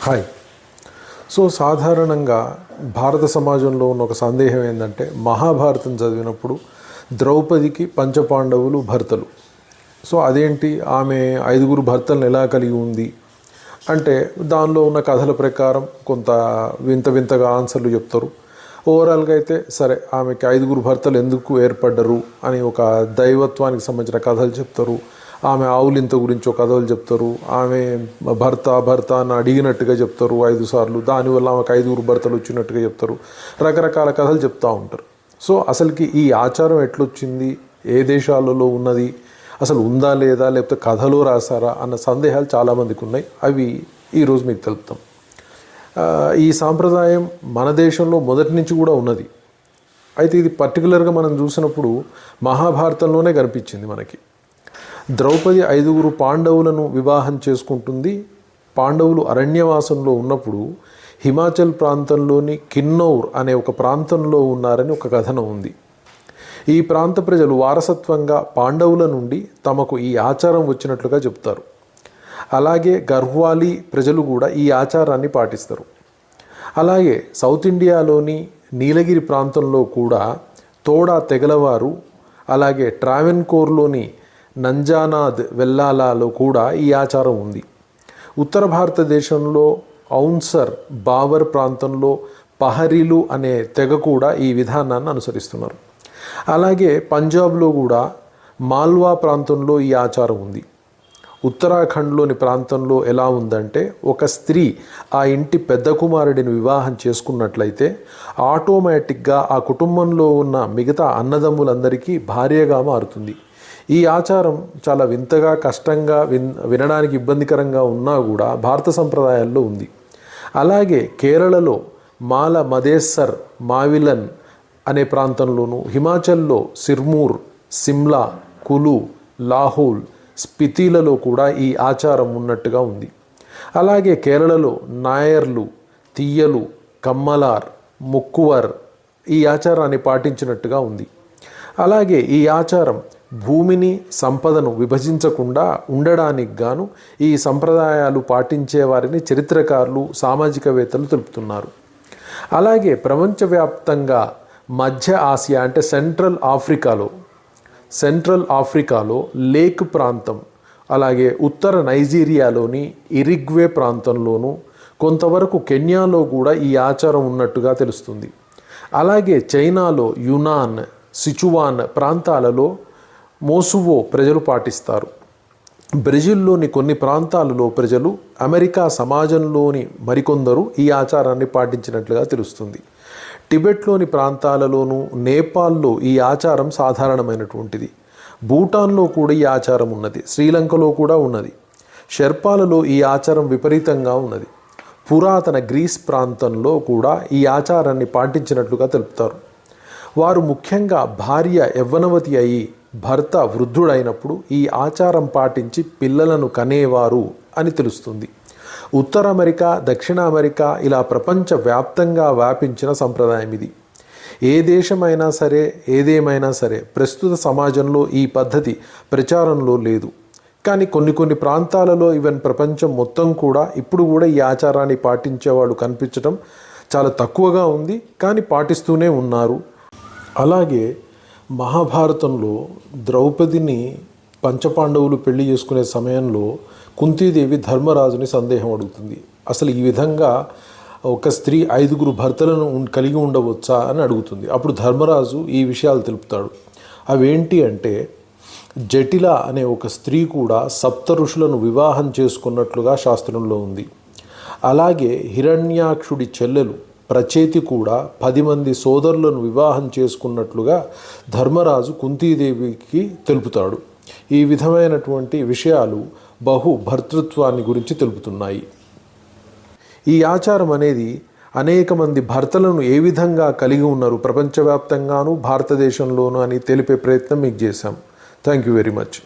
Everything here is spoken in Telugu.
హాయ్. సో సాధారణంగా భారత సమాజంలో ఉన్న ఒక సందేహం ఏంటంటే, మహాభారతం చదివినప్పుడు ద్రౌపదికి పంచపాండవులు భర్తలు. సో అదేంటి, ఆమె 5 భర్తలను ఎలా కలిగి ఉంది అంటే, దానిలో ఉన్న కథల ప్రకారం కొంత వింతగా ఆన్సర్లు చెప్తారు. ఓవరాల్గా అయితే సరే, ఆమెకి 5 భర్తలు ఎందుకు ఏర్పడ్డరు అని ఒక దైవత్వానికి సంబంధించిన కథలు చెప్తారు. ఆమె ఆవులింత గురించి ఒక కథలు చెప్తారు. ఆమె భర్త అని అడిగినట్టుగా చెప్తారు 5 సార్లు. దానివల్ల ఆమెకు 5 భర్తలు వచ్చినట్టుగా చెప్తారు. రకరకాల కథలు చెప్తూ ఉంటారు. సో అసలుకి ఈ ఆచారం ఎట్లొచ్చింది, ఏ దేశాలలో ఉన్నది, అసలు ఉందా లేదా, లేకపోతే కథలో రాసారా అన్న సందేహాలు చాలామందికి ఉన్నాయి. అవి ఈరోజు మీకు తెలుపుతాం. ఈ సాంప్రదాయం మన దేశంలో మొదటి నుంచి కూడా ఉన్నది. అయితే ఇది పర్టికులర్గా మనం చూసినప్పుడు మహాభారతంలోనే కనిపించింది మనకి. ద్రౌపది 5 పాండవులను వివాహం చేసుకుంటుంది. పాండవులు అరణ్యవాసంలో ఉన్నప్పుడు హిమాచల్ ప్రాంతంలోని కిన్నౌర్ అనే ఒక ప్రాంతంలో ఉన్నారని ఒక కథనం ఉంది. ఈ ప్రాంత ప్రజలు వారసత్వంగా పాండవుల నుండి తమకు ఈ ఆచారం వచ్చినట్లుగా చెప్తారు. అలాగే గర్హ్వాలి ప్రజలు కూడా ఈ ఆచారాన్ని పాటిస్తారు. అలాగే సౌత్ ఇండియాలోని నీలగిరి ప్రాంతంలో కూడా తోడా తెగలవారు, అలాగే ట్రావెన్కోర్లోని నంజానాద్ వెల్లాలలో కూడా ఈ ఆచారం ఉంది. ఉత్తర భారతదేశంలో ఔన్సర్, బావర్ ప్రాంతంలో పహరీలు అనే తెగ కూడా ఈ విధానాన్ని అనుసరిస్తున్నారు. అలాగే పంజాబ్లో కూడా మాల్వా ప్రాంతంలో ఈ ఆచారం ఉంది. ఉత్తరాఖండ్లోని ప్రాంతంలో ఎలా ఉందంటే, ఒక స్త్రీ ఆ ఇంటి పెద్ద కుమారుడిని వివాహం చేసుకున్నట్లయితే ఆటోమేటిక్గా ఆ కుటుంబంలో ఉన్న మిగతా అన్నదమ్ములందరికీ భార్యగా మారుతుంది. ఈ ఆచారం చాలా వింతగా, కష్టంగా, వినడానికి ఇబ్బందికరంగా ఉన్నా కూడా భారత సంప్రదాయాల్లో ఉంది. అలాగే కేరళలో మాల మదేసర్, మావిలన్ అనే ప్రాంతంలోనూ, హిమాచల్లో సిర్మూర్, సిమ్లా, కులు, లాహౌల్, స్పితిలలో కూడా ఈ ఆచారం ఉన్నట్టుగా ఉంది. అలాగే కేరళలో నాయర్లు, తీయలు, కమ్మలార్, ముక్కువర్ ఈ ఆచారాన్ని పాటించినట్టుగా ఉంది. అలాగే ఈ ఆచారం భూమిని, సంపదను విభజించకుండా ఉండడానికి గాను ఈ సంప్రదాయాలు పాటించే వారిని చరిత్రకారులు, సామాజికవేత్తలు తెలుపుతున్నారు. అలాగే ప్రపంచవ్యాప్తంగా మధ్య ఆసియా అంటే సెంట్రల్ ఆఫ్రికాలో లేక్ ప్రాంతం, అలాగే ఉత్తర నైజీరియాలోని ఇరిగ్వే ప్రాంతంలోనూ, కొంతవరకు కెన్యాలో కూడా ఈ ఆచారం ఉన్నట్టుగా తెలుస్తుంది. అలాగే చైనాలో యునాన్, సిచువాన్ ప్రాంతాలలో మోసువో ప్రజలు పాటిస్తారు. బ్రెజిల్లోని కొన్ని ప్రాంతాలలో ప్రజలు, అమెరికా సమాజంలోని మరికొందరు ఈ ఆచారాన్ని పాటించినట్లుగా తెలుస్తుంది. టిబెట్లోని ప్రాంతాలలోనూ, నేపాల్లో ఈ ఆచారం సాధారణమైనటువంటిది. భూటాన్లో కూడా ఈ ఆచారం ఉన్నది. శ్రీలంకలో కూడా ఉన్నది. షెర్పాలలో ఈ ఆచారం విపరీతంగా ఉన్నది. పురాతన గ్రీస్ ప్రాంతంలో కూడా ఈ ఆచారాన్ని పాటించినట్లుగా తెలుపుతారు. వారు ముఖ్యంగా భార్య యవ్వనవతి అయి భర్త వృద్ధుడైనప్పుడు ఈ ఆచారం పాటించి పిల్లలను కనేవారు అని తెలుస్తుంది. ఉత్తర అమెరికా, దక్షిణ అమెరికా ఇలా ప్రపంచవ్యాప్తంగా వ్యాపించిన సంప్రదాయం ఇది. ఏ దేశమైనా సరే, ఏదేమైనా సరే ప్రస్తుత సమాజంలో ఈ పద్ధతి ప్రచారంలో లేదు. కానీ కొన్ని ప్రాంతాలలో, ఈవెన్ ప్రపంచం మొత్తం కూడా ఇప్పుడు కూడా ఈ ఆచారాన్ని పాటించేవాళ్ళు కనిపించడం చాలా తక్కువగా ఉంది. కానీ పాటిస్తూనే ఉన్నారు. అలాగే మహాభారతంలో ద్రౌపదిని పంచపాండవులు పెళ్లి చేసుకునే సమయంలో కుంతీదేవి ధర్మరాజుని సందేహం అడుగుతుంది. అసలు ఈ విధంగా ఒక స్త్రీ 5 భర్తలను కలిగి ఉండవచ్చా అని అడుగుతుంది. అప్పుడు ధర్మరాజు ఈ విషయాలు తెలుపుతాడు. అవేంటి అంటే, జటిల అనే ఒక స్త్రీ కూడా 7 ఋషులను వివాహం చేసుకున్నట్లుగా శాస్త్రంలో ఉంది. అలాగే హిరణ్యాక్షుడి చెల్లెలు ప్రచేతి కూడా 10 మంది సోదరులను వివాహం చేసుకున్నట్లుగా ధర్మరాజు కుంతీదేవికి తెలుపుతాడు. ఈ విధమైనటువంటి విషయాలు భర్తృత్వాన్ని గురించి తెలుపుతున్నాయి. ఈ ఆచారం అనేది అనేక మంది భర్తలను ఏ విధంగా కలిగి ఉన్నారు ప్రపంచవ్యాప్తంగాను, భారతదేశంలోనూ అని తెలిపే ప్రయత్నం మీకు చేశాం. Thank you very much.